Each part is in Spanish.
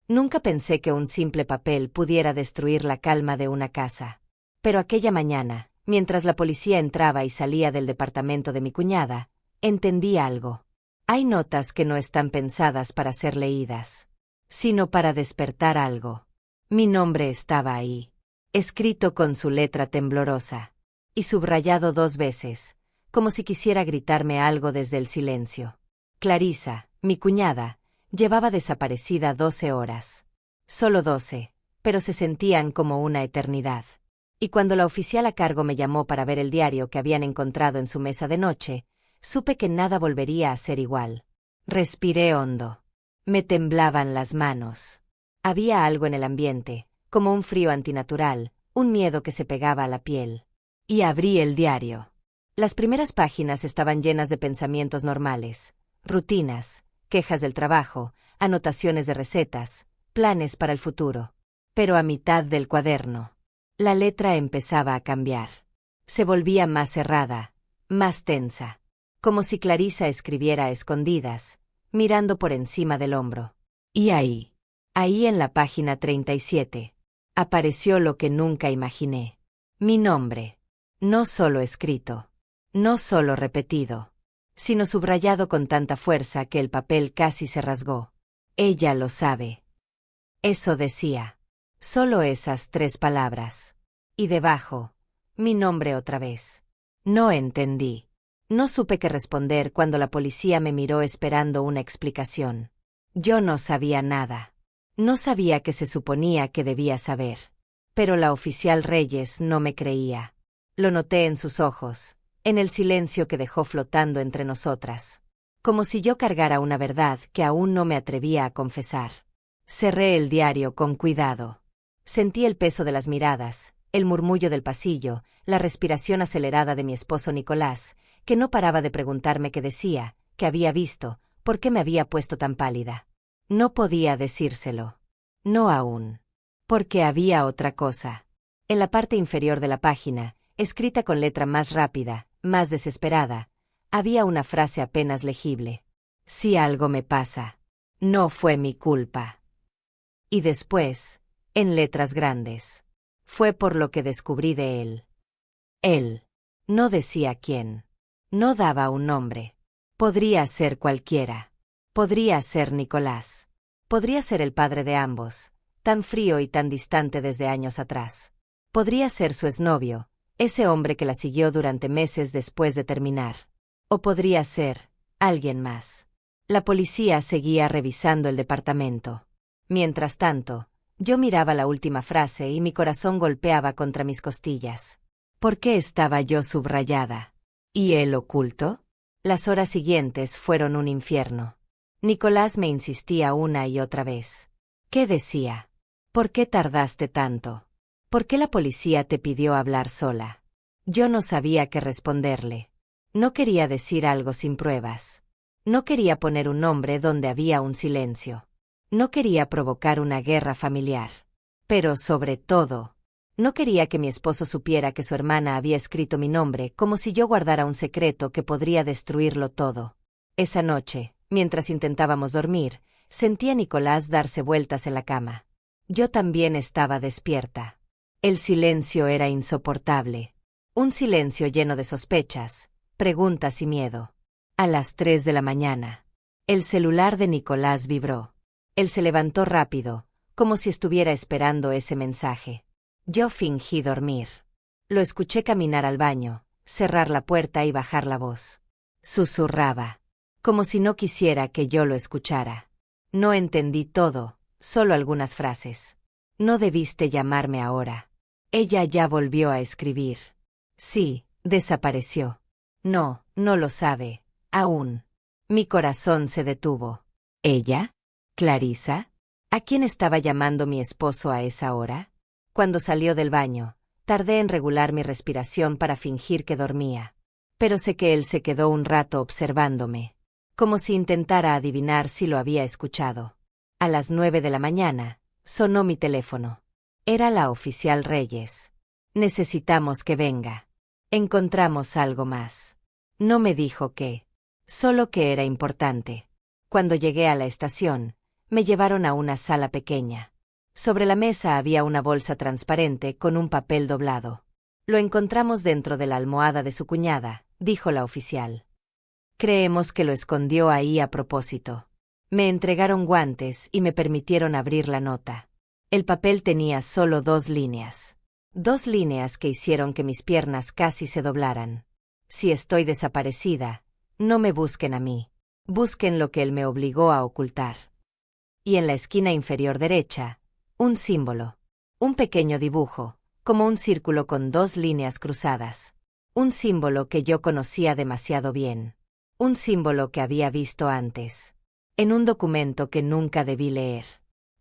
Nunca pensé que un simple papel pudiera destruir la calma de una casa. Pero aquella mañana, mientras la policía entraba y salía del departamento de mi cuñada, entendí algo. Hay notas que no están pensadas para ser leídas, sino para despertar algo. Mi nombre estaba ahí, escrito con su letra temblorosa, y subrayado 2 veces, como si quisiera gritarme algo desde el silencio. Clarisa, mi cuñada, llevaba desaparecida 12 horas. Solo 12, pero se sentían como una eternidad. Y cuando la oficial a cargo me llamó para ver el diario que habían encontrado en su mesa de noche, supe que nada volvería a ser igual. Respiré hondo. Me temblaban las manos. Había algo en el ambiente, como un frío antinatural, un miedo que se pegaba a la piel. Y abrí el diario. Las primeras páginas estaban llenas de pensamientos normales, rutinas, quejas del trabajo, anotaciones de recetas, planes para el futuro. Pero a mitad del cuaderno, la letra empezaba a cambiar. Se volvía más cerrada, más tensa, como si Clarisa escribiera a escondidas, mirando por encima del hombro. Y ahí en la página 37, apareció lo que nunca imaginé. Mi nombre, no solo escrito, no solo repetido, sino subrayado con tanta fuerza que el papel casi se rasgó. Ella lo sabe. Eso decía. Solo esas 3 palabras. Y debajo, mi nombre otra vez. No entendí. No supe qué responder cuando la policía me miró esperando una explicación. Yo no sabía nada. No sabía qué se suponía que debía saber. Pero la oficial Reyes no me creía. Lo noté en sus ojos, en el silencio que dejó flotando entre nosotras. Como si yo cargara una verdad que aún no me atrevía a confesar. Cerré el diario con cuidado. Sentí el peso de las miradas, el murmullo del pasillo, la respiración acelerada de mi esposo Nicolás, que no paraba de preguntarme qué decía, qué había visto, por qué me había puesto tan pálida. No podía decírselo. No aún. Porque había otra cosa. En la parte inferior de la página, escrita con letra más rápida, más desesperada, había una frase apenas legible. Si algo me pasa, no fue mi culpa. Y después, en letras grandes, fue por lo que descubrí de él. Él. No decía quién. No daba un nombre. Podría ser cualquiera. Podría ser Nicolás. Podría ser el padre de ambos, tan frío y tan distante desde años atrás. Podría ser su exnovio, ese hombre que la siguió durante meses después de terminar. O podría ser alguien más. La policía seguía revisando el departamento. Mientras tanto, yo miraba la última frase y mi corazón golpeaba contra mis costillas. ¿Por qué estaba yo subrayada? ¿Y él oculto? Las horas siguientes fueron un infierno. Nicolás me insistía una y otra vez. ¿Qué decía? ¿Por qué tardaste tanto? ¿Por qué la policía te pidió hablar sola? Yo no sabía qué responderle. No quería decir algo sin pruebas. No quería poner un nombre donde había un silencio. No quería provocar una guerra familiar. Pero sobre todo, no quería que mi esposo supiera que su hermana había escrito mi nombre como si yo guardara un secreto que podría destruirlo todo. Esa noche, mientras intentábamos dormir, sentí a Nicolás darse vueltas en la cama. Yo también estaba despierta. El silencio era insoportable. Un silencio lleno de sospechas, preguntas y miedo. A las 3 de la mañana, el celular de Nicolás vibró. Él se levantó rápido, como si estuviera esperando ese mensaje. Yo fingí dormir. Lo escuché caminar al baño, cerrar la puerta y bajar la voz. Susurraba, como si no quisiera que yo lo escuchara. No entendí todo, solo algunas frases. No debiste llamarme ahora. Ella ya volvió a escribir. Sí, desapareció. No, no lo sabe, aún. Mi corazón se detuvo. ¿Ella? ¿Clarisa? ¿A quién estaba llamando mi esposo a esa hora? Cuando salió del baño, tardé en regular mi respiración para fingir que dormía. Pero sé que él se quedó un rato observándome, como si intentara adivinar si lo había escuchado. A las 9 de la mañana, sonó mi teléfono. Era la oficial Reyes. Necesitamos que venga. Encontramos algo más. No me dijo qué, solo que era importante. Cuando llegué a la estación, Me llevaron a una sala pequeña. Sobre la mesa había una bolsa transparente con un papel doblado. Lo encontramos dentro de la almohada de su cuñada, dijo la oficial. Creemos que lo escondió ahí a propósito. Me entregaron guantes y me permitieron abrir la nota. El papel tenía solo 2 líneas. 2 líneas que hicieron que mis piernas casi se doblaran. Si estoy desaparecida, no me busquen a mí. Busquen lo que él me obligó a ocultar. Y en la esquina inferior derecha, un símbolo. Un pequeño dibujo, como un círculo con 2 líneas cruzadas. Un símbolo que yo conocía demasiado bien. Un símbolo que había visto antes. En un documento que nunca debí leer.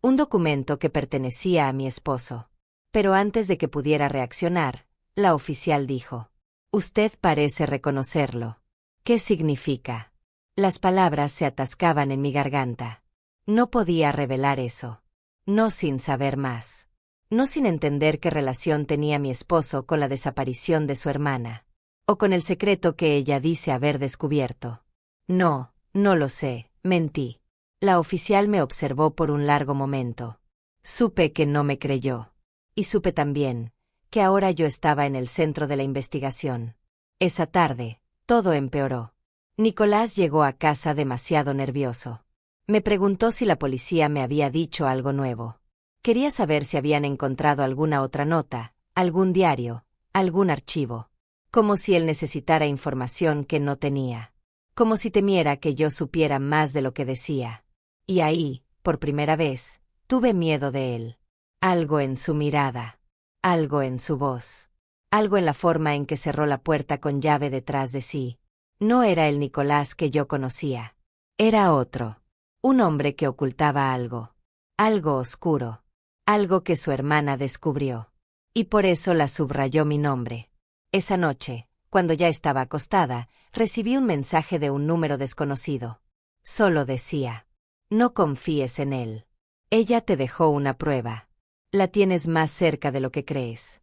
Un documento que pertenecía a mi esposo. Pero antes de que pudiera reaccionar, la oficial dijo: «Usted parece reconocerlo». ¿Qué significa? Las palabras se atascaban en mi garganta. No podía revelar eso. No sin saber más. No sin entender qué relación tenía mi esposo con la desaparición de su hermana. O con el secreto que ella dice haber descubierto. No, no lo sé, mentí. La oficial me observó por un largo momento. Supe que no me creyó. Y supe también que ahora yo estaba en el centro de la investigación. Esa tarde, todo empeoró. Nicolás llegó a casa demasiado nervioso. Me preguntó si la policía me había dicho algo nuevo. Quería saber si habían encontrado alguna otra nota, algún diario, algún archivo. Como si él necesitara información que no tenía. Como si temiera que yo supiera más de lo que decía. Y ahí, por primera vez, tuve miedo de él. Algo en su mirada. Algo en su voz. Algo en la forma en que cerró la puerta con llave detrás de sí. No era el Nicolás que yo conocía. Era otro. Un hombre que ocultaba algo. Algo oscuro. Algo que su hermana descubrió. Y por eso la subrayó mi nombre. Esa noche, cuando ya estaba acostada, recibí un mensaje de un número desconocido. Solo decía: «No confíes en él. Ella te dejó una prueba. La tienes más cerca de lo que crees».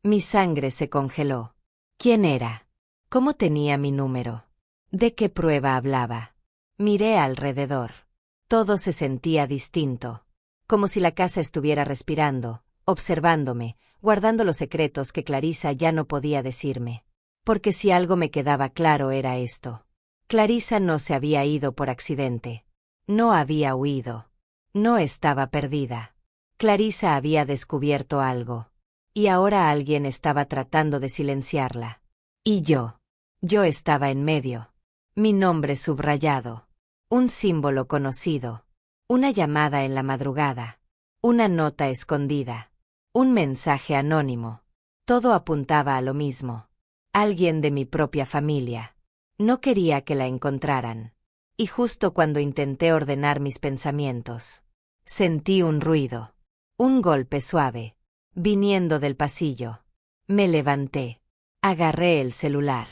Mi sangre se congeló. ¿Quién era? ¿Cómo tenía mi número? ¿De qué prueba hablaba? Miré alrededor. Todo se sentía distinto. Como si la casa estuviera respirando, observándome, guardando los secretos que Clarisa ya no podía decirme. Porque si algo me quedaba claro era esto. Clarisa no se había ido por accidente. No había huido. No estaba perdida. Clarisa había descubierto algo. Y ahora alguien estaba tratando de silenciarla. Y yo estaba en medio. Mi nombre subrayado. Un símbolo conocido. Una llamada en la madrugada. Una nota escondida. Un mensaje anónimo. Todo apuntaba a lo mismo. Alguien de mi propia familia. No quería que la encontraran. Y justo cuando intenté ordenar mis pensamientos, sentí un ruido. Un golpe suave. Viniendo del pasillo. Me levanté. Agarré el celular.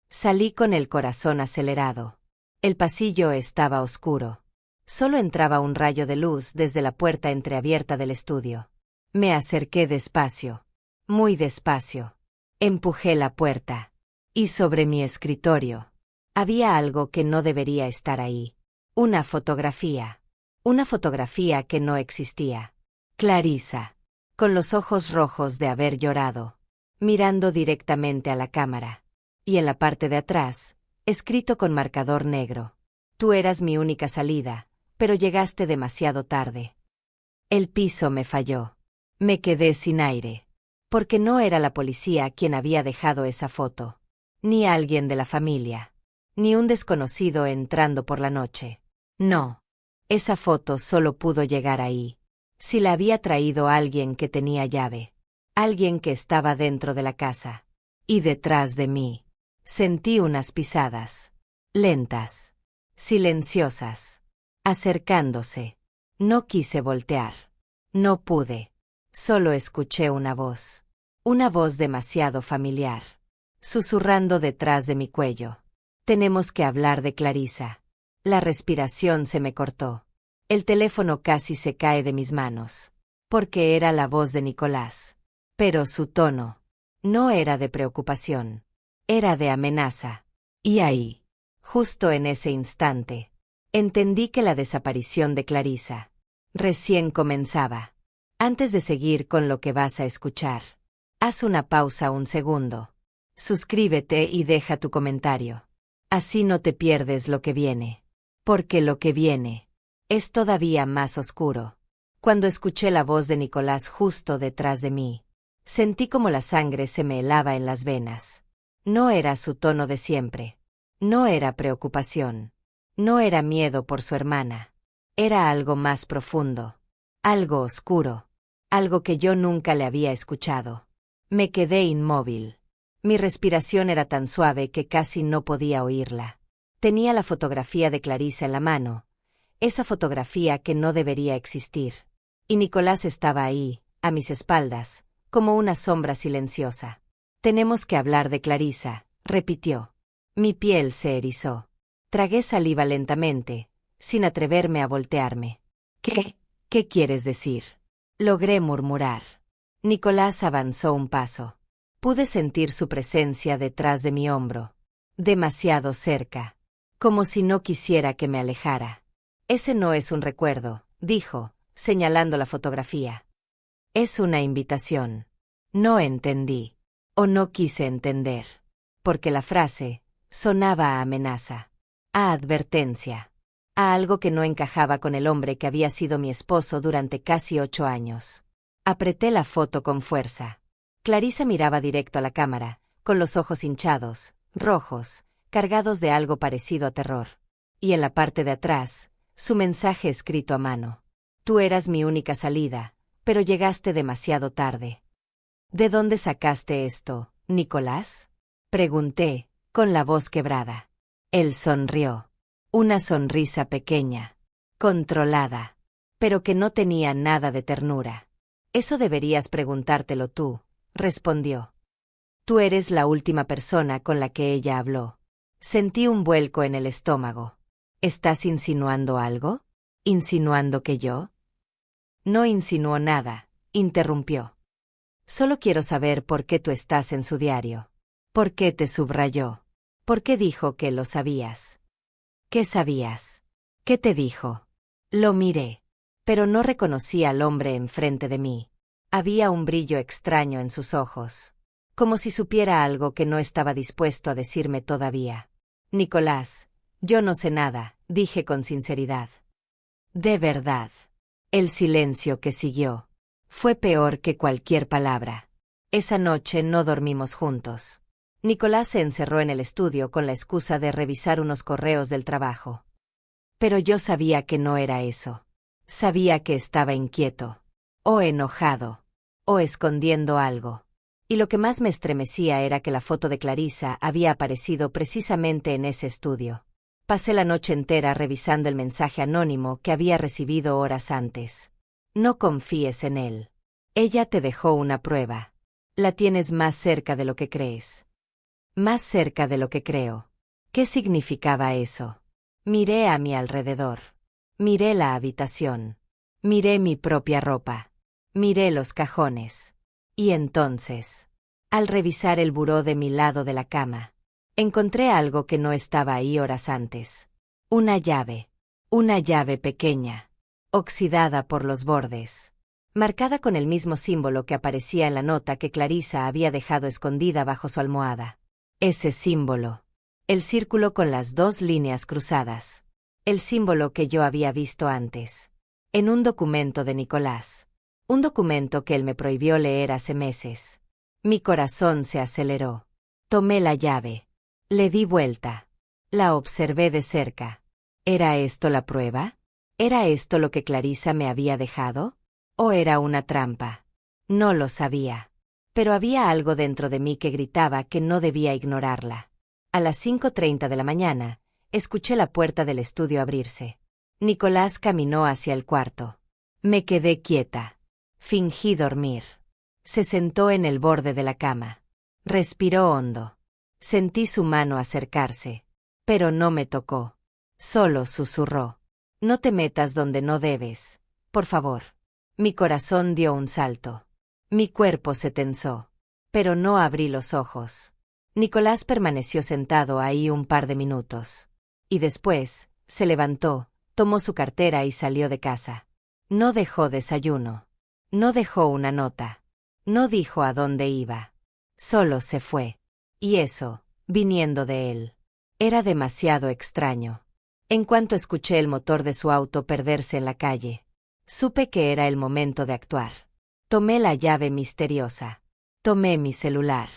Salí con el corazón acelerado. El pasillo estaba oscuro. Solo entraba un rayo de luz desde la puerta entreabierta del estudio. Me acerqué despacio. Muy despacio. Empujé la puerta. Y sobre mi escritorio había algo que no debería estar ahí. Una fotografía. Una fotografía que no existía. Clarisa. Con los ojos rojos de haber llorado. Mirando directamente a la cámara. Y en la parte de atrás, escrito con marcador negro: «Tú eras mi única salida, pero llegaste demasiado tarde». El piso me falló. Me quedé sin aire. Porque no era la policía quien había dejado esa foto. Ni alguien de la familia. Ni un desconocido entrando por la noche. No. Esa foto solo pudo llegar ahí. Si la había traído alguien que tenía llave. Alguien que estaba dentro de la casa. Y detrás de mí. Sentí unas pisadas. Lentas. Silenciosas. Acercándose. No quise voltear. No pude. Solo escuché una voz. Una voz demasiado familiar. Susurrando detrás de mi cuello. «Tenemos que hablar de Clarisa». La respiración se me cortó. El teléfono casi se cae de mis manos. Porque era la voz de Nicolás. Pero su tono no era de preocupación. Era de amenaza. Y ahí, justo en ese instante, Entendí que la desaparición de Clarisa recién comenzaba. Antes de seguir con lo que vas a escuchar, haz una pausa un segundo. Suscríbete y deja tu comentario. Así no te pierdes lo que viene. Porque lo que viene es todavía más oscuro. Cuando escuché la voz de Nicolás justo detrás de mí, sentí como la sangre se me helaba en las venas. No era su tono de siempre. No era preocupación. No era miedo por su hermana. Era algo más profundo. Algo oscuro. Algo que yo nunca le había escuchado. Me quedé inmóvil. Mi respiración era tan suave que casi no podía oírla. Tenía la fotografía de Clarisa en la mano. Esa fotografía que no debería existir. Y Nicolás estaba ahí, a mis espaldas, como una sombra silenciosa. Tenemos que hablar de Clarisa, repitió. Mi piel se erizó. Tragué saliva lentamente, sin atreverme a voltearme. ¿Qué quieres decir? Logré murmurar. Nicolás avanzó un paso. Pude sentir su presencia detrás de mi hombro. Demasiado cerca. Como si no quisiera que me alejara. Ese no es un recuerdo, dijo, señalando la fotografía. Es una invitación. No entendí. O no quise entender. Porque la frase sonaba a amenaza. A advertencia. A algo que no encajaba con el hombre que había sido mi esposo durante casi 8 años. Apreté la foto con fuerza. Clarisa miraba directo a la cámara, con los ojos hinchados, rojos, cargados de algo parecido a terror. Y en la parte de atrás, su mensaje escrito a mano. Tú eras mi única salida, pero llegaste demasiado tarde. ¿De dónde sacaste esto, Nicolás? Pregunté, con la voz quebrada. Él sonrió. Una sonrisa pequeña, controlada, pero que no tenía nada de ternura. Eso deberías preguntártelo tú, respondió. Tú eres la última persona con la que ella habló. Sentí un vuelco en el estómago. ¿Estás insinuando algo? ¿Insinuando que yo? No insinuó nada, interrumpió. Solo quiero saber por qué tú estás en su diario. ¿Por qué te subrayó? ¿Por qué dijo que lo sabías? ¿Qué sabías? ¿Qué te dijo? Lo miré, pero no reconocí al hombre enfrente de mí. Había un brillo extraño en sus ojos, como si supiera algo que no estaba dispuesto a decirme todavía. Nicolás, yo no sé nada, dije con sinceridad. De verdad. El silencio que siguió fue peor que cualquier palabra. Esa noche no dormimos juntos. Nicolás se encerró en el estudio con la excusa de revisar unos correos del trabajo. Pero yo sabía que no era eso. Sabía que estaba inquieto, o enojado, o escondiendo algo. Y lo que más me estremecía era que la foto de Clarisa había aparecido precisamente en ese estudio. Pasé la noche entera revisando el mensaje anónimo que había recibido horas antes. No confíes en él. Ella te dejó una prueba. La tienes más cerca de lo que crees. Más cerca de lo que creo. ¿Qué significaba eso? Miré a mi alrededor. Miré la habitación. Miré mi propia ropa. Miré los cajones. Y entonces, al revisar el buró de mi lado de la cama, encontré algo que no estaba ahí horas antes. Una llave. Una llave pequeña. Oxidada por los bordes. Marcada con el mismo símbolo que aparecía en la nota que Clarisa había dejado escondida bajo su almohada. Ese símbolo. El círculo con las 2 líneas cruzadas. El símbolo que yo había visto antes. En un documento de Nicolás. Un documento que él me prohibió leer hace meses. Mi corazón se aceleró. Tomé la llave. Le di vuelta. La observé de cerca. ¿Era esto la prueba? ¿Era esto lo que Clarisa me había dejado? ¿O era una trampa? No lo sabía. Pero había algo dentro de mí que gritaba que no debía ignorarla. A las 5:30 de la mañana, escuché la puerta del estudio abrirse. Nicolás caminó hacia el cuarto. Me quedé quieta. Fingí dormir. Se sentó en el borde de la cama. Respiró hondo. Sentí su mano acercarse. Pero no me tocó. Solo susurró. No te metas donde no debes. Por favor. Mi corazón dio un salto. Mi cuerpo se tensó. Pero no abrí los ojos. Nicolás permaneció sentado ahí un par de minutos. Y después, Se levantó, tomó su cartera y salió de casa. No dejó desayuno. No dejó una nota. No dijo a dónde iba. Solo se fue. Y eso, viniendo de él, era demasiado extraño. En cuanto escuché el motor de su auto perderse en la calle, supe que era el momento de actuar. Tomé la llave misteriosa. Tomé mi celular.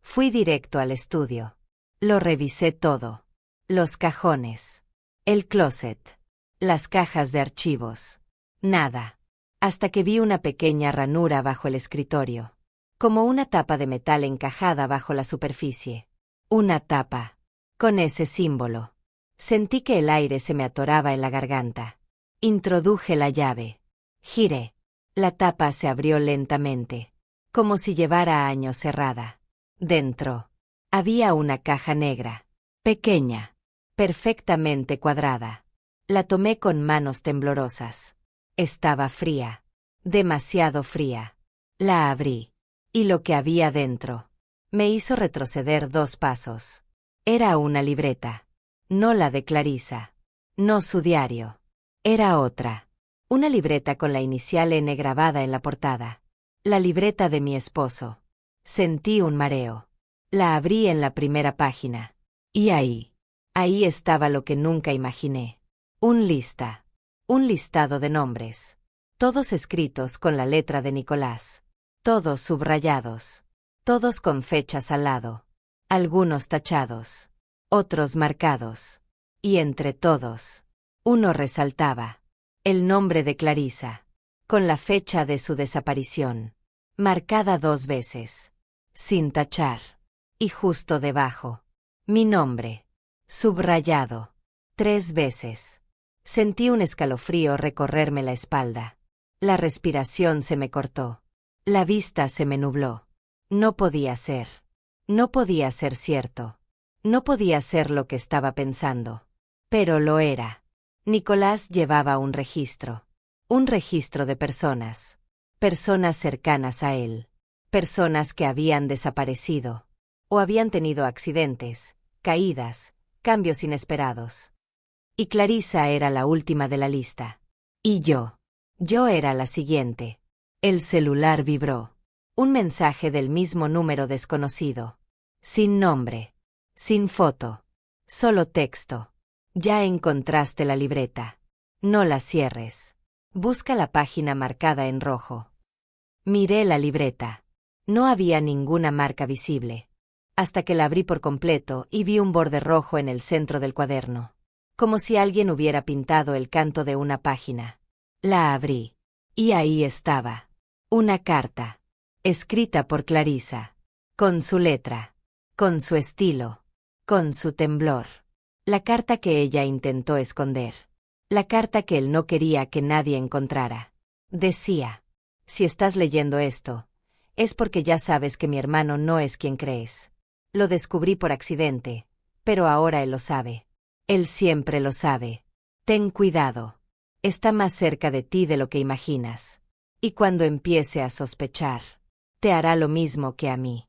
Fui directo al estudio. Lo revisé todo. Los cajones. El closet. Las cajas de archivos. Nada. Hasta que vi una pequeña ranura bajo el escritorio. Como una tapa de metal encajada bajo la superficie. Una tapa. Con ese símbolo. Sentí que el aire se me atoraba en la garganta. Introduje la llave. Giré. La tapa se abrió lentamente. Como si llevara años cerrada. Dentro. Había una caja negra. Pequeña. Perfectamente cuadrada. La tomé con manos temblorosas. Estaba fría. Demasiado fría. La abrí. Y lo que había dentro me hizo retroceder 2 pasos. Era una libreta. No la de Clarisa. No su diario. Era otra. Una libreta con la inicial N grabada en la portada. La libreta de mi esposo. Sentí un mareo. La abrí en la primera página. Y ahí estaba lo que nunca imaginé. Un listado de nombres. Todos escritos con la letra de Nicolás. Todos subrayados. Todos con fechas al lado. Algunos tachados. Otros marcados. Y entre todos, uno resaltaba. El nombre de Clarisa. Con la fecha de su desaparición. Marcada 2 veces. Sin tachar. Y justo debajo. Mi nombre. Subrayado. 3 veces. Sentí un escalofrío recorrerme la espalda. La respiración se me cortó. La vista se me nubló. No podía ser. No podía ser cierto. No podía ser lo que estaba pensando. Pero lo era. Nicolás llevaba un registro. Un registro de personas. Personas cercanas a él. Personas que habían desaparecido. O habían tenido accidentes, caídas, cambios inesperados. Y Clarisa era la última de la lista. Y yo era la siguiente. El celular vibró. Un mensaje del mismo número desconocido. Sin nombre. Sin foto. Solo texto. Ya encontraste la libreta. No la cierres. Busca la página marcada en rojo. Miré la libreta. No había ninguna marca visible. Hasta que la abrí por completo y vi un borde rojo en el centro del cuaderno. Como si alguien hubiera pintado el canto de una página. La abrí. Y ahí estaba. Una carta. Escrita por Clarisa. Con su letra. Con su estilo. Con su temblor. La carta que ella intentó esconder. La carta que él no quería que nadie encontrara. Decía: si estás leyendo esto, es porque ya sabes que mi hermano no es quien crees. Lo descubrí por accidente, pero ahora él lo sabe. Él siempre lo sabe. Ten cuidado. Está más cerca de ti de lo que imaginas. Y cuando empiece a sospechar, te hará lo mismo que a mí.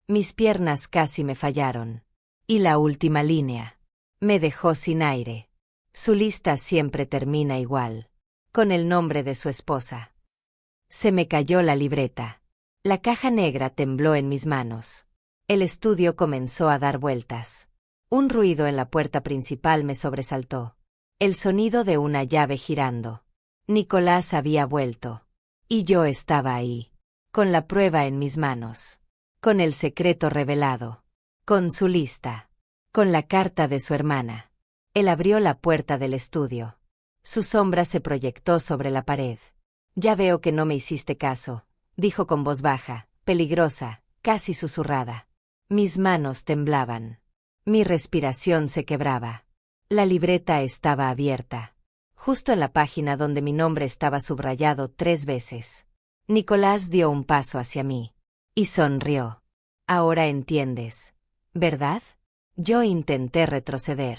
Mis piernas casi me fallaron. Y la última línea. Me dejó sin aire. Su lista siempre termina igual. Con el nombre de su esposa. Se me cayó la libreta. La caja negra tembló en mis manos. El estudio comenzó a dar vueltas. Un ruido en la puerta principal me sobresaltó. El sonido de una llave girando. Nicolás había vuelto. Y yo estaba ahí. Con la prueba en mis manos. Con el secreto revelado. Con su lista. Con la carta de su hermana. Él abrió la puerta del estudio. Su sombra se proyectó sobre la pared. Ya veo que no me hiciste caso, dijo con voz baja, peligrosa, casi susurrada. Mis manos temblaban. Mi respiración se quebraba. La libreta estaba abierta. Justo en la página donde mi nombre estaba subrayado 3 veces. Nicolás dio un paso hacia mí. Y sonrió. Ahora entiendes, ¿verdad? Yo intenté retroceder.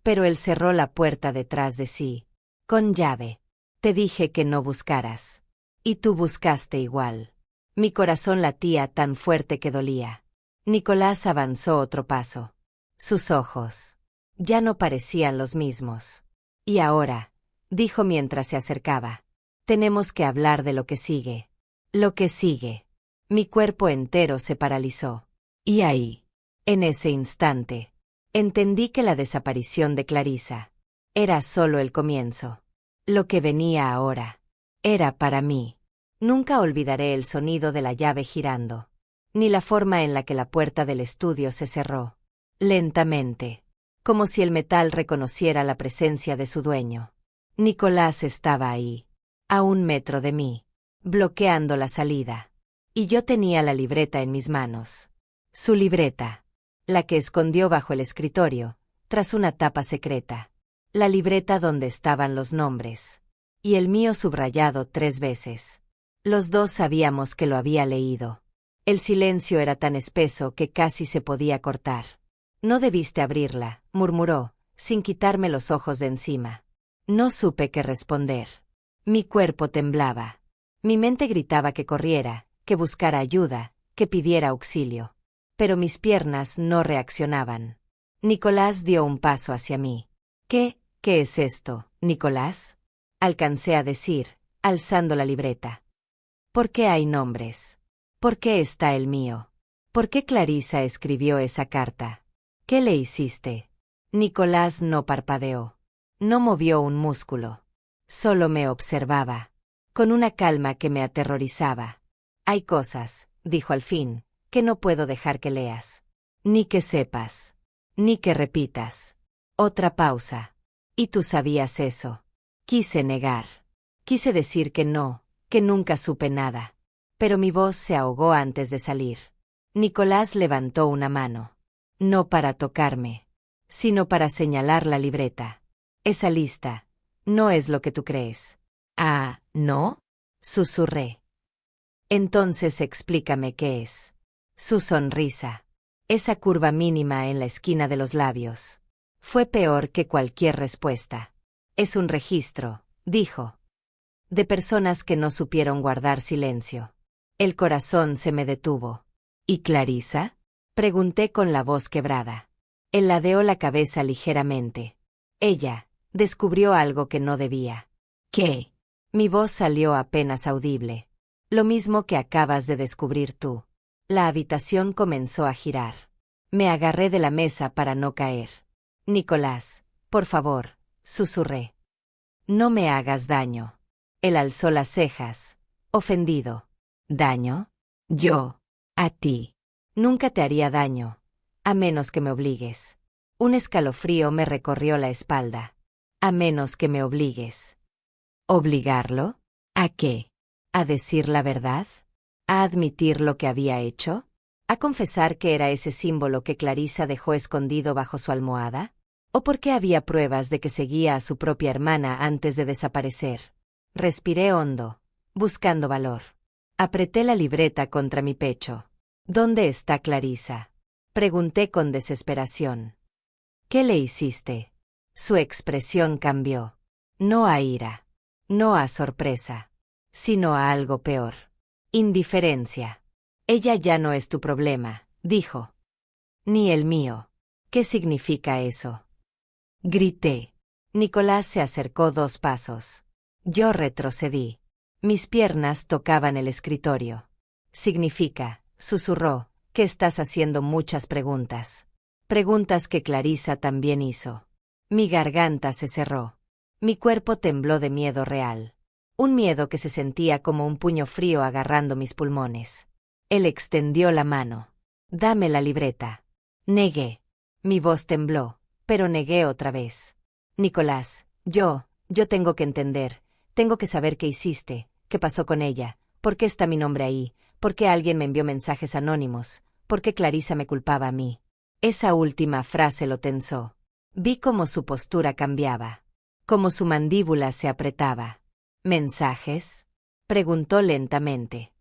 Pero él cerró la puerta detrás de sí. Con llave. Te dije que no buscaras. Y tú buscaste igual. Mi corazón latía tan fuerte que dolía. Nicolás avanzó otro paso. Sus ojos. Ya no parecían los mismos. Y ahora, dijo mientras se acercaba, tenemos que hablar de lo que sigue. Lo que sigue. Mi cuerpo entero se paralizó. Y ahí, en ese instante, entendí que la desaparición de Clarissa era solo el comienzo. Lo que venía ahora era para mí. Nunca olvidaré el sonido de la llave girando, ni la forma en la que la puerta del estudio se cerró, lentamente, como si el metal reconociera la presencia de su dueño. Nicolás estaba ahí, a 1 metro de mí, bloqueando la salida. Y yo tenía la libreta en mis manos. Su libreta, la que escondió bajo el escritorio, tras una tapa secreta. La libreta donde estaban los nombres. Y el mío subrayado 3 veces. Los dos sabíamos que lo había leído. El silencio era tan espeso que casi se podía cortar. No debiste abrirla, murmuró, sin quitarme los ojos de encima. No supe qué responder. Mi cuerpo temblaba. Mi mente gritaba que corriera, que buscara ayuda, que pidiera auxilio. Pero mis piernas no reaccionaban. Nicolás dio un paso hacia mí. ¿Qué es esto, Nicolás? Alcancé a decir, alzando la libreta. ¿Por qué hay nombres? ¿Por qué está el mío? ¿Por qué Clarissa escribió esa carta? ¿Qué le hiciste? Nicolás no parpadeó. No movió un músculo. Solo me observaba, con una calma que me aterrorizaba. Hay cosas, dijo al fin, que no puedo dejar que leas. Ni que sepas. Ni que repitas. Otra pausa. Y tú sabías eso. Quise negar. Quise decir que no, que nunca supe nada. Pero mi voz se ahogó antes de salir. Nicolás levantó una mano. No para tocarme, sino para señalar la libreta. Esa lista no es lo que tú crees. Ah, ¿no? Susurré. Entonces explícame qué es. Su sonrisa. Esa curva mínima en la esquina de los labios. Fue peor que cualquier respuesta. Es un registro, dijo. De personas que no supieron guardar silencio. El corazón se me detuvo. ¿Y Clarissa? Pregunté con la voz quebrada. Él ladeó la cabeza ligeramente. Ella descubrió algo que no debía. ¿Qué? Mi voz salió apenas audible. Lo mismo que acabas de descubrir tú. La habitación comenzó a girar. Me agarré de la mesa para no caer. Nicolás, por favor, susurré. No me hagas daño. Él alzó las cejas, ofendido. ¿Daño? Yo. A ti. Nunca te haría daño, a menos que me obligues. Un escalofrío me recorrió la espalda. A menos que me obligues. ¿Obligarlo? ¿A qué? ¿A decir la verdad? ¿A admitir lo que había hecho? ¿A confesar que era ese símbolo que Clarissa dejó escondido bajo su almohada? ¿O porque había pruebas de que seguía a su propia hermana antes de desaparecer? Respiré hondo, buscando valor. Apreté la libreta contra mi pecho. ¿Dónde está Clarissa? Pregunté con desesperación. ¿Qué le hiciste? Su expresión cambió. No a ira, no a sorpresa, sino a algo peor. Indiferencia. Ella ya no es tu problema, dijo. Ni el mío. ¿Qué significa eso? Grité. Nicolás se acercó 2 pasos. Yo retrocedí. Mis piernas tocaban el escritorio. Significa, susurró, que estás haciendo muchas preguntas. Preguntas que Clarissa también hizo. Mi garganta se cerró. Mi cuerpo tembló de miedo real. Un miedo que se sentía como un puño frío agarrando mis pulmones. Él extendió la mano. Dame la libreta. Negué. Mi voz tembló, pero negué otra vez. Nicolás, yo tengo que entender, tengo que saber qué hiciste, qué pasó con ella, por qué está mi nombre ahí, por qué alguien me envió mensajes anónimos, por qué Clarissa me culpaba a mí. Esa última frase lo tensó. Vi cómo su postura cambiaba, cómo su mandíbula se apretaba. ¿Mensajes? Preguntó lentamente.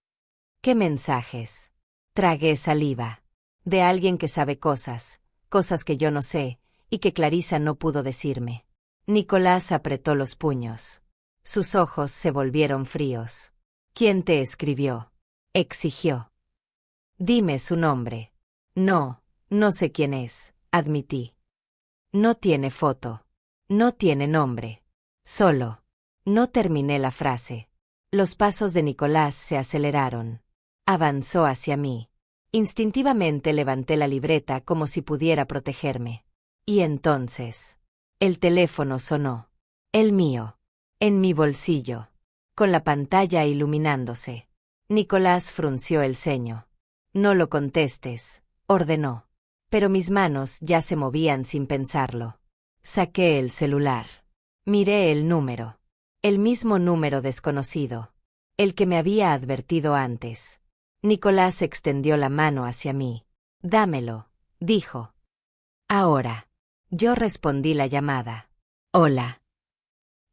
¿Qué mensajes? Tragué saliva. De alguien que sabe cosas que yo no sé, y que Clarissa no pudo decirme. Nicolás apretó los puños. Sus ojos se volvieron fríos. ¿Quién te escribió? Exigió. Dime su nombre. No sé quién es, admití. No tiene foto. No tiene nombre. Solo. No terminé la frase. Los pasos de Nicolás se aceleraron. Avanzó hacia mí. Instintivamente levanté la libreta como si pudiera protegerme. Y entonces, el teléfono sonó. El mío. En mi bolsillo. Con la pantalla iluminándose. Nicolás frunció el ceño. No lo contestes, ordenó. Pero mis manos ya se movían sin pensarlo. Saqué el celular. Miré el número. El mismo número desconocido. El que me había advertido antes. Nicolás extendió la mano hacia mí. Dámelo, dijo. Ahora. Yo respondí la llamada. Hola.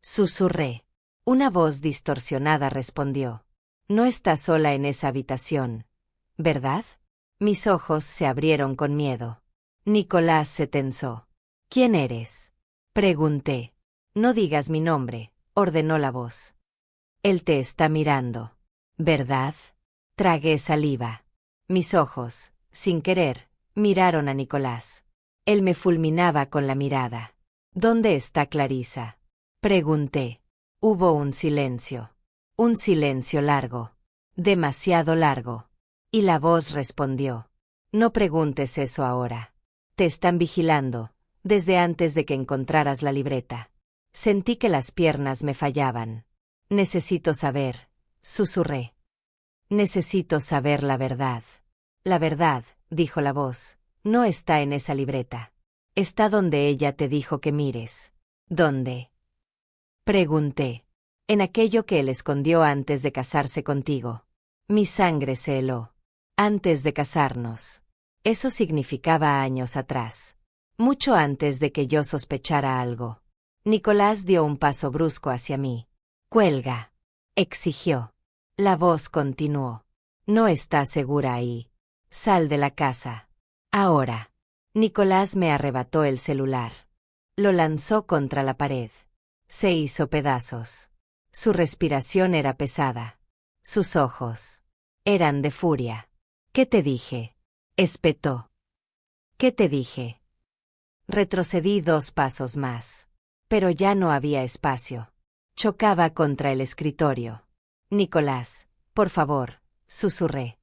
Susurré. Una voz distorsionada respondió. No estás sola en esa habitación, ¿verdad? Mis ojos se abrieron con miedo. Nicolás se tensó. ¿Quién eres? Pregunté. No digas mi nombre, ordenó la voz. Él te está mirando, ¿verdad? Tragué saliva. Mis ojos, sin querer, miraron a Nicolás. Él me fulminaba con la mirada. ¿Dónde está Clarisa? Pregunté. Hubo un silencio. Un silencio largo. Demasiado largo. Y la voz respondió. No preguntes eso ahora. Te están vigilando, desde antes de que encontraras la libreta. Sentí que las piernas me fallaban. Necesito saber, susurré. Necesito saber la verdad. La verdad, dijo la voz, no está en esa libreta. Está donde ella te dijo que mires. ¿Dónde? Pregunté. En aquello que él escondió antes de casarse contigo. Mi sangre se heló. Antes de casarnos. Eso significaba años atrás. Mucho antes de que yo sospechara algo. Nicolás dio un paso brusco hacia mí. Cuelga. Exigió. La voz continuó. No estás segura ahí. Sal de la casa. Ahora. Nicolás me arrebató el celular. Lo lanzó contra la pared. Se hizo pedazos. Su respiración era pesada. Sus ojos eran de furia. ¿Qué te dije? Espetó. ¿Qué te dije? Retrocedí 2 pasos más. Pero ya no había espacio. Chocaba contra el escritorio. Nicolás, por favor, susurré.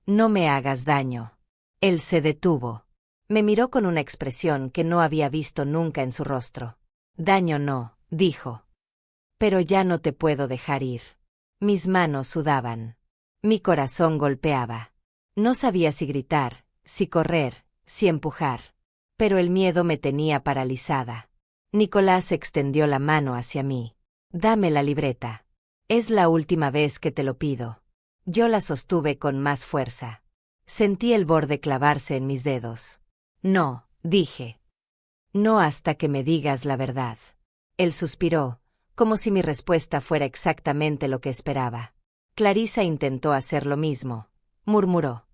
No me hagas daño. Él se detuvo. Me miró con una expresión que no había visto nunca en su rostro. Daño no, dijo. Pero ya no te puedo dejar ir. Mis manos sudaban. Mi corazón golpeaba. No sabía si gritar, si correr, si empujar. Pero el miedo me tenía paralizada. Nicolás extendió la mano hacia mí. Dame la libreta. Es la última vez que te lo pido. Yo la sostuve con más fuerza. Sentí el borde clavarse en mis dedos. No, dije. No hasta que me digas la verdad. Él suspiró, como si mi respuesta fuera exactamente lo que esperaba. Clarisa intentó hacer lo mismo. Murmuró.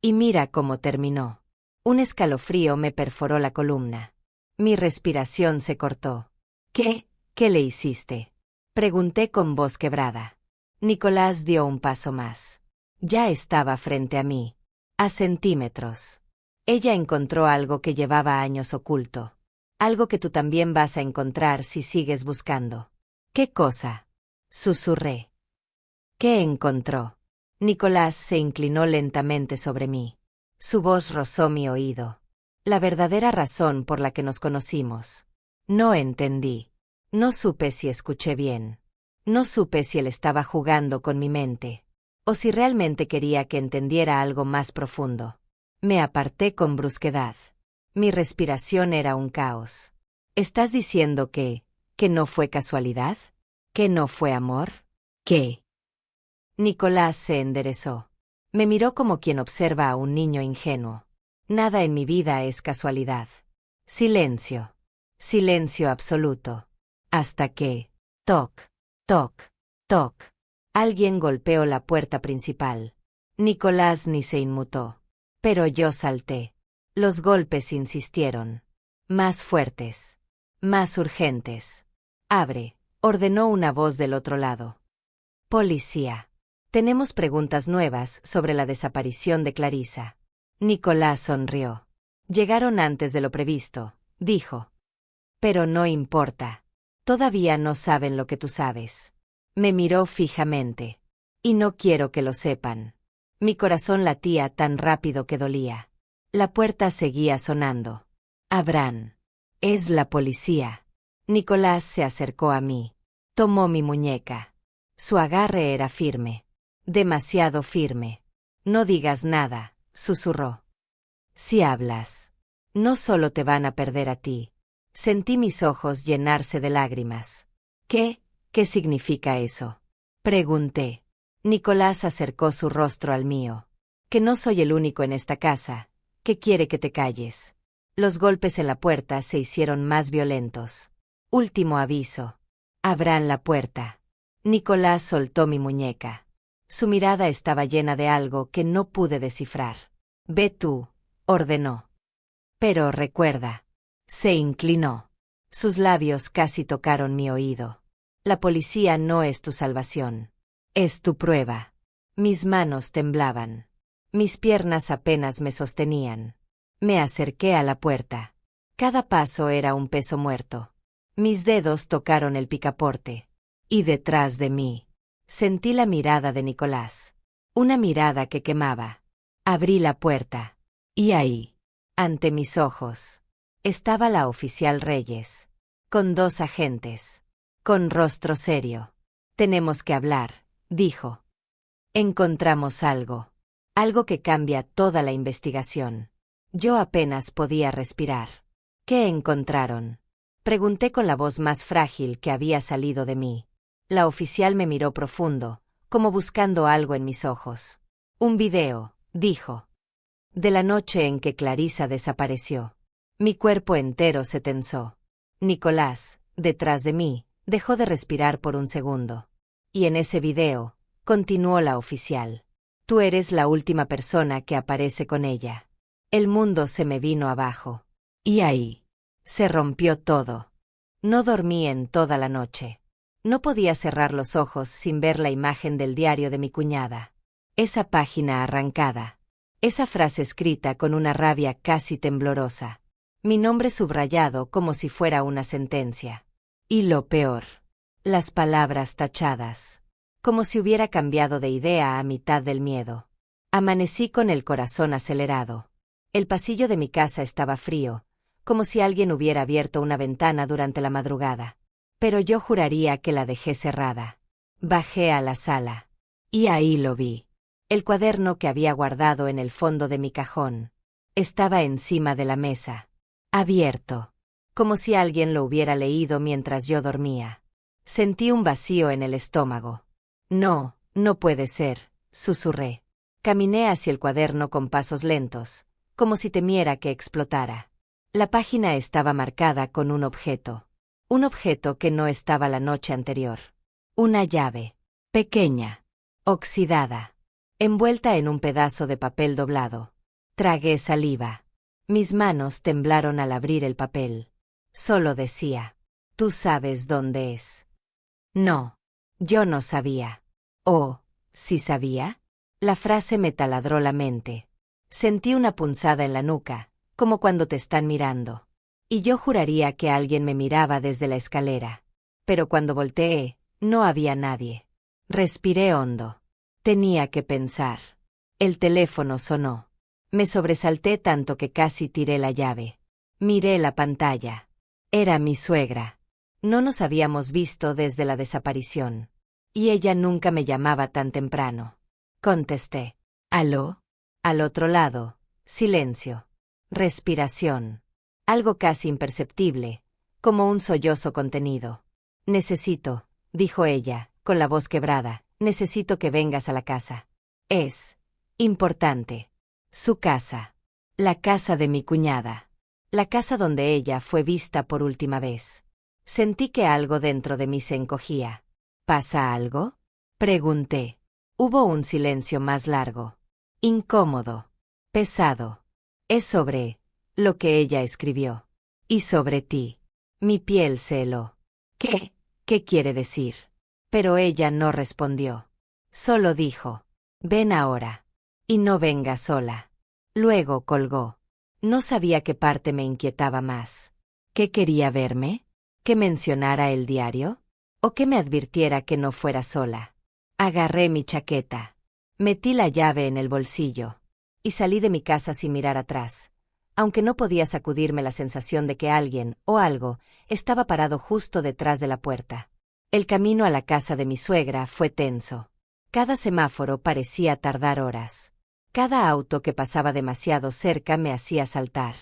Y mira cómo terminó. Un escalofrío me perforó la columna. Mi respiración se cortó. ¿Qué? ¿Qué le hiciste? Pregunté con voz quebrada. Nicolás dio un paso más. Ya estaba frente a mí. A centímetros. Ella encontró algo que llevaba años oculto. Algo que tú también vas a encontrar si sigues buscando. ¿Qué cosa? Susurré. ¿Qué encontró? Nicolás se inclinó lentamente sobre mí. Su voz rozó mi oído. La verdadera razón por la que nos conocimos. No entendí. No supe si escuché bien. No supe si él estaba jugando con mi mente. O si realmente quería que entendiera algo más profundo. Me aparté con brusquedad. Mi respiración era un caos. ¿Estás diciendo que no fue casualidad? ¿Que no fue amor? ¿Qué? Nicolás se enderezó. Me miró como quien observa a un niño ingenuo. Nada en mi vida es casualidad. Silencio. Silencio absoluto. Hasta que, toc, toc, toc, alguien golpeó la puerta principal. Nicolás ni se inmutó. Pero yo salté. Los golpes insistieron. Más fuertes. Más urgentes. Abre, ordenó una voz del otro lado. Policía. Tenemos preguntas nuevas sobre la desaparición de Clarisa. Nicolás sonrió. Llegaron antes de lo previsto, dijo. Pero no importa. Todavía no saben lo que tú sabes. Me miró fijamente. Y no quiero que lo sepan. Mi corazón latía tan rápido que dolía. La puerta seguía sonando. Abraham. Es la policía. Nicolás se acercó a mí. Tomó mi muñeca. Su agarre era firme. Demasiado firme. No digas nada, susurró. Si hablas, no solo te van a perder a ti. Sentí mis ojos llenarse de lágrimas. ¿Qué significa eso? Pregunté. Nicolás acercó su rostro al mío. Que no soy el único en esta casa, que quiere que te calles. Los golpes en la puerta se hicieron más violentos. Último aviso. Abran la puerta. Nicolás soltó mi muñeca. Su mirada estaba llena de algo que no pude descifrar. Ve tú, ordenó. Pero recuerda. Se inclinó. Sus labios casi tocaron mi oído. La policía no es tu salvación. Es tu prueba. Mis manos temblaban. Mis piernas apenas me sostenían. Me acerqué a la puerta. Cada paso era un peso muerto. Mis dedos tocaron el picaporte. Y detrás de mí, sentí la mirada de Nicolás. Una mirada que quemaba. Abrí la puerta. Y ahí, ante mis ojos, estaba la oficial Reyes. Con 2 agentes. Con rostro serio. Tenemos que hablar, dijo. Encontramos algo. Algo que cambia toda la investigación. Yo apenas podía respirar. ¿Qué encontraron? Pregunté con la voz más frágil que había salido de mí. La oficial me miró profundo, como buscando algo en mis ojos. Un video, dijo. De la noche en que Clarissa desapareció. Mi cuerpo entero se tensó. Nicolás, detrás de mí, dejó de respirar por un segundo. Y en ese video, continuó la oficial. Tú eres la última persona que aparece con ella. El mundo se me vino abajo. Y ahí, se rompió todo. No dormí en toda la noche. No podía cerrar los ojos sin ver la imagen del diario de mi cuñada. Esa página arrancada. Esa frase escrita con una rabia casi temblorosa. Mi nombre subrayado como si fuera una sentencia. Y lo peor. Las palabras tachadas. Como si hubiera cambiado de idea a mitad del miedo. Amanecí con el corazón acelerado. El pasillo de mi casa estaba frío, como si alguien hubiera abierto una ventana durante la madrugada. Pero yo juraría que la dejé cerrada. Bajé a la sala. Y ahí lo vi. El cuaderno que había guardado en el fondo de mi cajón. Estaba encima de la mesa. Abierto. Como si alguien lo hubiera leído mientras yo dormía. Sentí un vacío en el estómago. No, no puede ser, susurré. Caminé hacia el cuaderno con pasos lentos, como si temiera que explotara. La página estaba marcada con un objeto. Un objeto que no estaba la noche anterior. Una llave. Pequeña. Oxidada. Envuelta en un pedazo de papel doblado. Tragué saliva. Mis manos temblaron al abrir el papel. Solo decía: ¿tú sabes dónde es? No. Yo no sabía. Oh, ¿sí sabía? La frase me taladró la mente. Sentí una punzada en la nuca, como cuando te están mirando. Y yo juraría que alguien me miraba desde la escalera. Pero cuando volteé, no había nadie. Respiré hondo. Tenía que pensar. El teléfono sonó. Me sobresalté tanto que casi tiré la llave. Miré la pantalla. Era mi suegra. No nos habíamos visto desde la desaparición. Y ella nunca me llamaba tan temprano. Contesté. ¿Aló? Al otro lado, silencio. Respiración. Algo casi imperceptible, como un sollozo contenido. Necesito, dijo ella, con la voz quebrada, necesito que vengas a la casa. Es importante. Su casa. La casa de mi cuñada. La casa donde ella fue vista por última vez. Sentí que algo dentro de mí se encogía. ¿Pasa algo? Pregunté. Hubo un silencio más largo. Incómodo. Pesado. Es sobre lo que ella escribió. Y sobre ti. Mi piel se heló. ¿Qué quiere decir? Pero ella no respondió. Solo dijo: ven ahora. Y no venga sola. Luego colgó. No sabía qué parte me inquietaba más. ¿Qué quería verme? ¿Que mencionara el diario? ¿O que me advirtiera que no fuera sola? Agarré mi chaqueta. Metí la llave en el bolsillo. Y salí de mi casa sin mirar atrás, aunque no podía sacudirme la sensación de que alguien, o algo, estaba parado justo detrás de la puerta. El camino a la casa de mi suegra fue tenso. Cada semáforo parecía tardar horas. Cada auto que pasaba demasiado cerca me hacía saltar.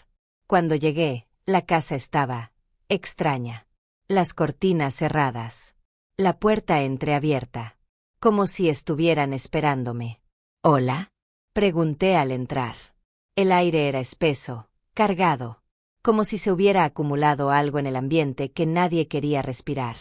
Cuando llegué, la casa estaba extraña. Las cortinas cerradas. La puerta entreabierta. Como si estuvieran esperándome. ¿Hola? Pregunté al entrar. El aire era espeso, cargado, como si se hubiera acumulado algo en el ambiente que nadie quería respirar.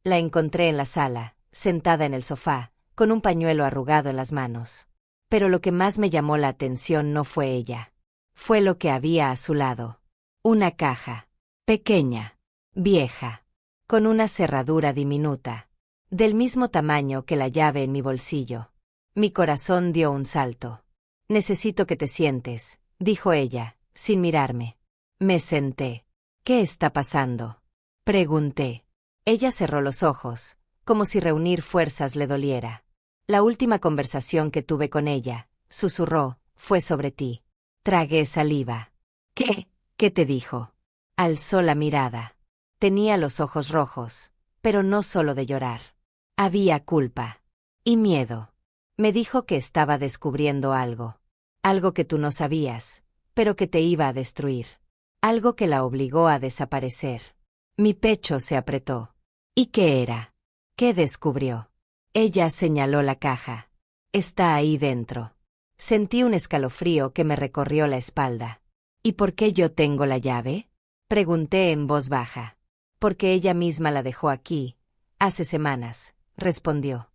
La encontré en la sala, sentada en el sofá, con un pañuelo arrugado en las manos. Pero lo que más me llamó la atención no fue ella. Fue lo que había a su lado. Una caja. Pequeña. Vieja. Con una cerradura diminuta. Del mismo tamaño que la llave en mi bolsillo. Mi corazón dio un salto. «Necesito que te sientes», dijo ella, sin mirarme. Me senté. «¿Qué está pasando?», pregunté. Ella cerró los ojos, como si reunir fuerzas le doliera. «La última conversación que tuve con ella», susurró, «fue sobre ti». Tragué saliva. «¿Qué? ¿Qué te dijo?». Alzó la mirada. Tenía los ojos rojos, pero no solo de llorar. Había culpa. Y miedo. Me dijo que estaba descubriendo algo. Algo que tú no sabías, pero que te iba a destruir. Algo que la obligó a desaparecer. Mi pecho se apretó. ¿Y qué era? ¿Qué descubrió? Ella señaló la caja. Está ahí dentro. Sentí un escalofrío que me recorrió la espalda. ¿Y por qué yo tengo la llave?, pregunté en voz baja. Porque ella misma la dejó aquí, hace semanas, respondió.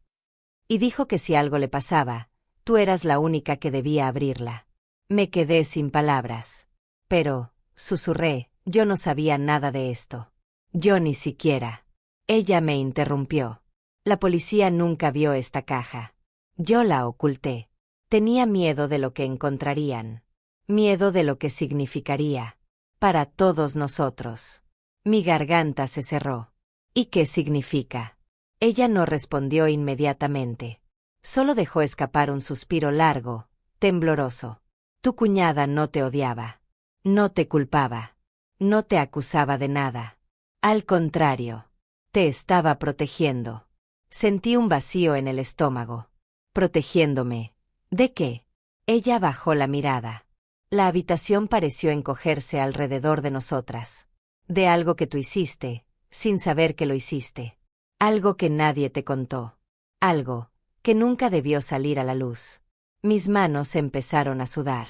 Y dijo que si algo le pasaba, tú eras la única que debía abrirla. Me quedé sin palabras. Pero, susurré, yo no sabía nada de esto. Yo ni siquiera. Ella me interrumpió. La policía nunca vio esta caja. Yo la oculté. Tenía miedo de lo que encontrarían. Miedo de lo que significaría. Para todos nosotros. Mi garganta se cerró. ¿Y qué significa? Ella no respondió inmediatamente. Solo dejó escapar un suspiro largo, tembloroso. Tu cuñada no te odiaba. No te culpaba. No te acusaba de nada. Al contrario. Te estaba protegiendo. Sentí un vacío en el estómago. Protegiéndome. ¿De qué? Ella bajó la mirada. La habitación pareció encogerse alrededor de nosotras. De algo que tú hiciste, sin saber que lo hiciste. Algo que nadie te contó. Algo que nunca debió salir a la luz. Mis manos empezaron a sudar.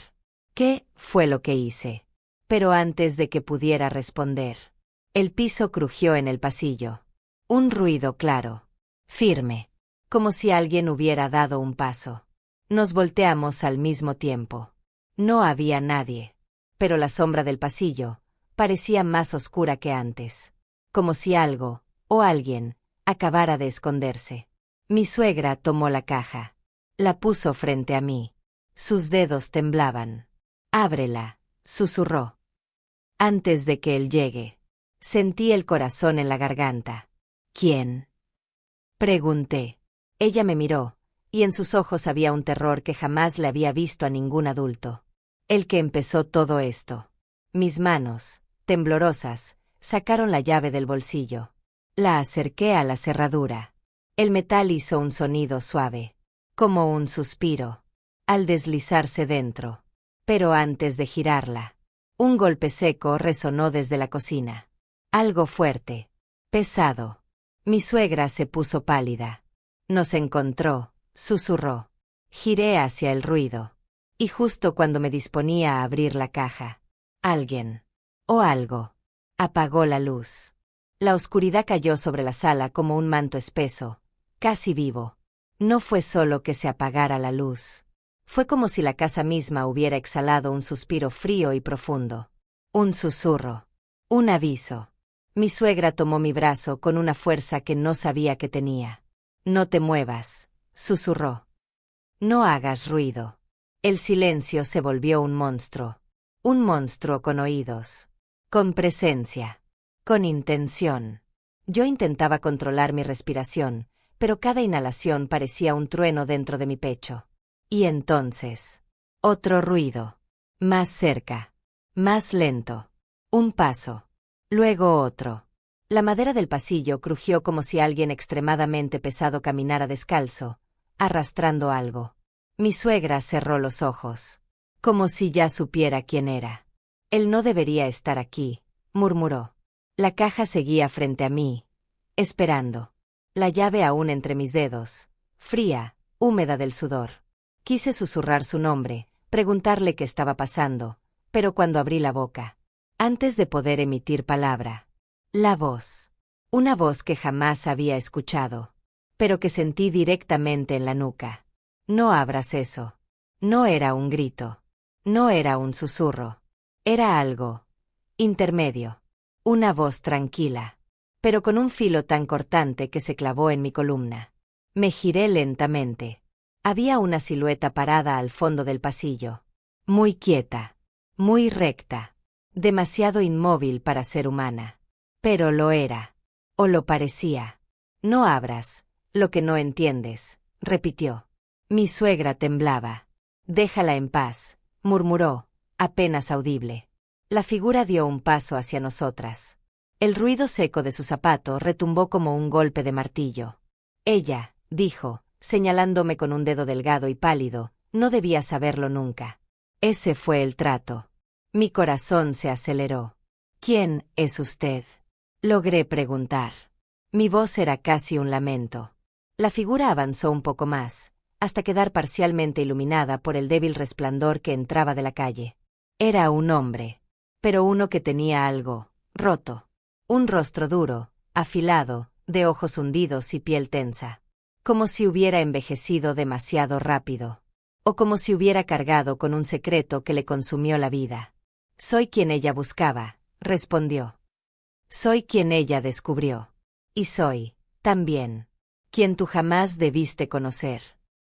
¿Qué fue lo que hice? Pero antes de que pudiera responder, el piso crujió en el pasillo. Un ruido claro, firme, como si alguien hubiera dado un paso. Nos volteamos al mismo tiempo. No había nadie, pero la sombra del pasillo parecía más oscura que antes, como si algo, o alguien, acabara de esconderse. Mi suegra tomó la caja. La puso frente a mí. Sus dedos temblaban. «Ábrela», susurró. Antes de que él llegue. Sentí el corazón en la garganta. «¿Quién?», pregunté. Ella me miró, y en sus ojos había un terror que jamás le había visto a ningún adulto. El que empezó todo esto. Mis manos, temblorosas, sacaron la llave del bolsillo. La acerqué a la cerradura. El metal hizo un sonido suave, como un suspiro, al deslizarse dentro. Pero antes de girarla, un golpe seco resonó desde la cocina. Algo fuerte, pesado. Mi suegra se puso pálida. Nos encontró, susurró. Giré hacia el ruido. Y justo cuando me disponía a abrir la caja, alguien, o algo, apagó la luz. La oscuridad cayó sobre la sala como un manto espeso, casi vivo. No fue solo que se apagara la luz. Fue como si la casa misma hubiera exhalado un suspiro frío y profundo. Un susurro. Un aviso. Mi suegra tomó mi brazo con una fuerza que no sabía que tenía. «No te muevas», susurró. «No hagas ruido». El silencio se volvió un monstruo. Un monstruo con oídos. Con presencia. Con intención. Yo intentaba controlar mi respiración, pero cada inhalación parecía un trueno dentro de mi pecho. Y entonces, otro ruido. Más cerca. Más lento. Un paso. Luego otro. La madera del pasillo crujió como si alguien extremadamente pesado caminara descalzo, arrastrando algo. Mi suegra cerró los ojos, como si ya supiera quién era. Él no debería estar aquí, murmuró. La caja seguía frente a mí, esperando. La llave aún entre mis dedos, fría, húmeda del sudor. Quise susurrar su nombre, preguntarle qué estaba pasando, pero cuando abrí la boca, antes de poder emitir palabra, la voz. Una voz que jamás había escuchado, pero que sentí directamente en la nuca. No abras eso. No era un grito. No era un susurro. Era algo intermedio. Una voz tranquila, pero con un filo tan cortante que se clavó en mi columna. Me giré lentamente. Había una silueta parada al fondo del pasillo. Muy quieta. Muy recta. Demasiado inmóvil para ser humana. Pero lo era. O lo parecía. No abras lo que no entiendes, repitió. Mi suegra temblaba. Déjala en paz, murmuró, apenas audible. La figura dio un paso hacia nosotras. El ruido seco de su zapato retumbó como un golpe de martillo. Ella, dijo, señalándome con un dedo delgado y pálido, no debía saberlo nunca. Ese fue el trato. Mi corazón se aceleró. ¿Quién es usted? Logré preguntar. Mi voz era casi un lamento. La figura avanzó un poco más, hasta quedar parcialmente iluminada por el débil resplandor que entraba de la calle. Era un hombre, pero uno que tenía algo roto. Un rostro duro, afilado, de ojos hundidos y piel tensa. Como si hubiera envejecido demasiado rápido. O como si hubiera cargado con un secreto que le consumió la vida. Soy quien ella buscaba, respondió. Soy quien ella descubrió. Y soy, también, quien tú jamás debiste conocer.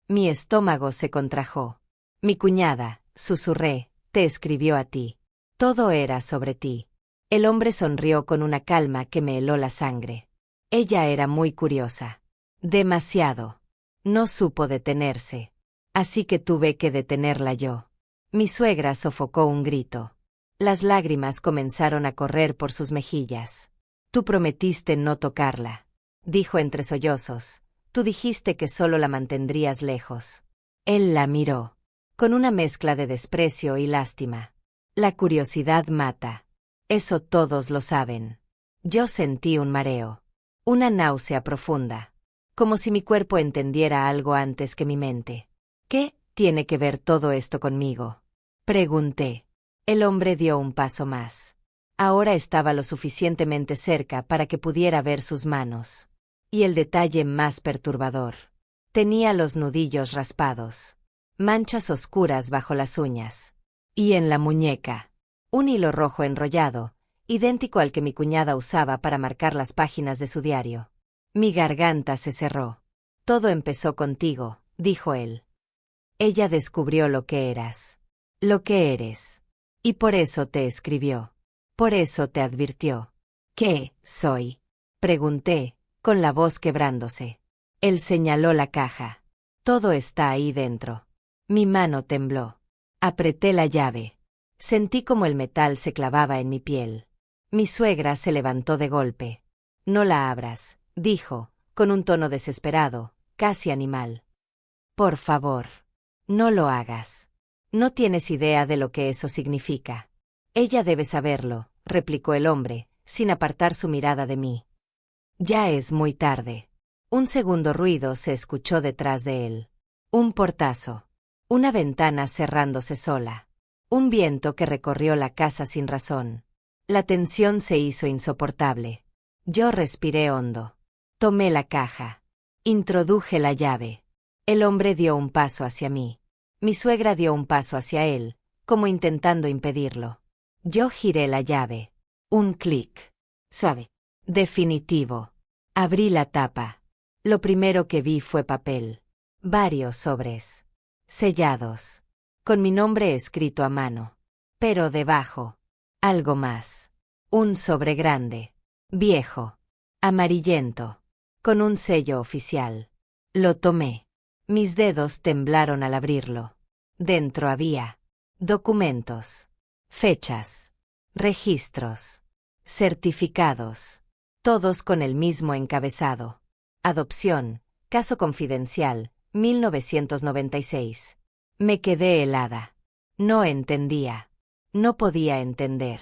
Mi estómago se contrajo. Mi cuñada, susurré, te escribió a ti. Todo era sobre ti. El hombre sonrió con una calma que me heló la sangre. Ella era muy curiosa. Demasiado. No supo detenerse. Así que tuve que detenerla yo. Mi suegra sofocó un grito. Las lágrimas comenzaron a correr por sus mejillas. Tú prometiste no tocarla, dijo entre sollozos. Tú dijiste que solo la mantendrías lejos. Él la miró, con una mezcla de desprecio y lástima. La curiosidad mata. Eso todos lo saben. Yo sentí un mareo, una náusea profunda, como si mi cuerpo entendiera algo antes que mi mente. ¿Qué tiene que ver todo esto conmigo? Pregunté. El hombre dio un paso más. Ahora estaba lo suficientemente cerca para que pudiera ver sus manos. Y el detalle más perturbador. Tenía los nudillos raspados. Manchas oscuras bajo las uñas. Y en la muñeca, un hilo rojo enrollado, idéntico al que mi cuñada usaba para marcar las páginas de su diario. Mi garganta se cerró. Todo empezó contigo, dijo él. Ella descubrió lo que eras. Lo que eres. Y por eso te escribió. Por eso te advirtió. ¿Qué soy? Pregunté, con la voz quebrándose. Él señaló la caja. Todo está ahí dentro. Mi mano tembló. Apreté la llave. Sentí como el metal se clavaba en mi piel. Mi suegra se levantó de golpe. No la abras, dijo, con un tono desesperado, casi animal. Por favor. No lo hagas. No tienes idea de lo que eso significa. Ella debe saberlo, replicó el hombre, sin apartar su mirada de mí. Ya es muy tarde. Un segundo ruido se escuchó detrás de él. Un portazo. Una ventana cerrándose sola. Un viento que recorrió la casa sin razón. La tensión se hizo insoportable. Yo respiré hondo. Tomé la caja. Introduje la llave. El hombre dio un paso hacia mí. Mi suegra dio un paso hacia él, como intentando impedirlo. Yo giré la llave. Un clic. Suave. Definitivo. Abrí la tapa. Lo primero que vi fue papel. Varios sobres. Sellados. Con mi nombre escrito a mano. Pero debajo. Algo más. Un sobre grande. viejo, amarillento, con un sello oficial. Lo tomé. Mis dedos temblaron al abrirlo. Dentro había documentos, fechas, registros, certificados, todos con el mismo encabezado. Adopción, caso confidencial, 1996. Me quedé helada. No entendía. No podía entender.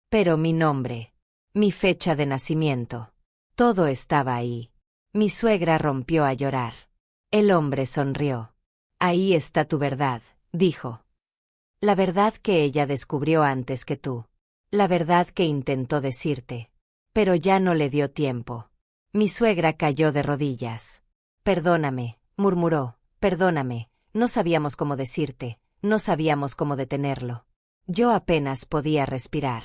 Pero mi nombre, mi fecha de nacimiento, todo estaba ahí. Mi suegra rompió a llorar. El hombre sonrió. Ahí está tu verdad, dijo. La verdad que ella descubrió antes que tú. La verdad que intentó decirte. Pero ya no le dio tiempo. Mi suegra cayó de rodillas. Perdóname, murmuró, perdóname, no sabíamos cómo decirte, no sabíamos cómo detenerlo. Yo apenas podía respirar.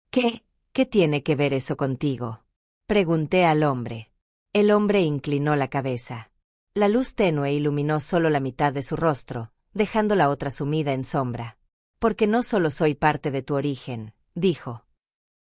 ¿Qué tiene que ver eso contigo? Pregunté al hombre. El hombre inclinó la cabeza. La luz tenue iluminó solo la mitad de su rostro, dejando la otra sumida en sombra. Porque no solo soy parte de tu origen, dijo.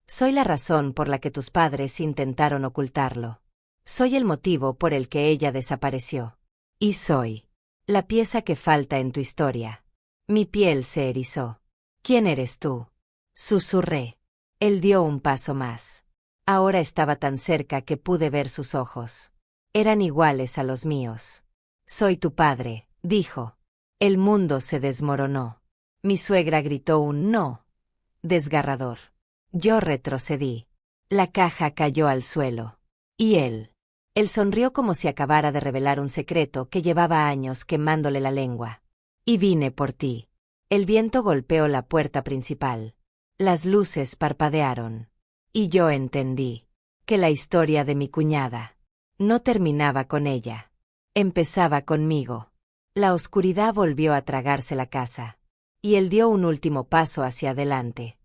Soy la razón por la que tus padres intentaron ocultarlo. Soy el motivo por el que ella desapareció. Y soy la pieza que falta en tu historia. Mi piel se erizó. ¿Quién eres tú? Susurré. Él dio un paso más. Ahora estaba tan cerca que pude ver sus ojos. Eran iguales a los míos. Soy tu padre, dijo. El mundo se desmoronó. Mi suegra gritó un no desgarrador. Yo retrocedí. La caja cayó al suelo. Y él. Él sonrió como si acabara de revelar un secreto que llevaba años quemándole la lengua. Y vine por ti. El viento golpeó la puerta principal. Las luces parpadearon. Y yo entendí que la historia de mi cuñada no terminaba con ella. Empezaba conmigo. La oscuridad volvió a tragarse la casa. Y él dio un último paso hacia adelante.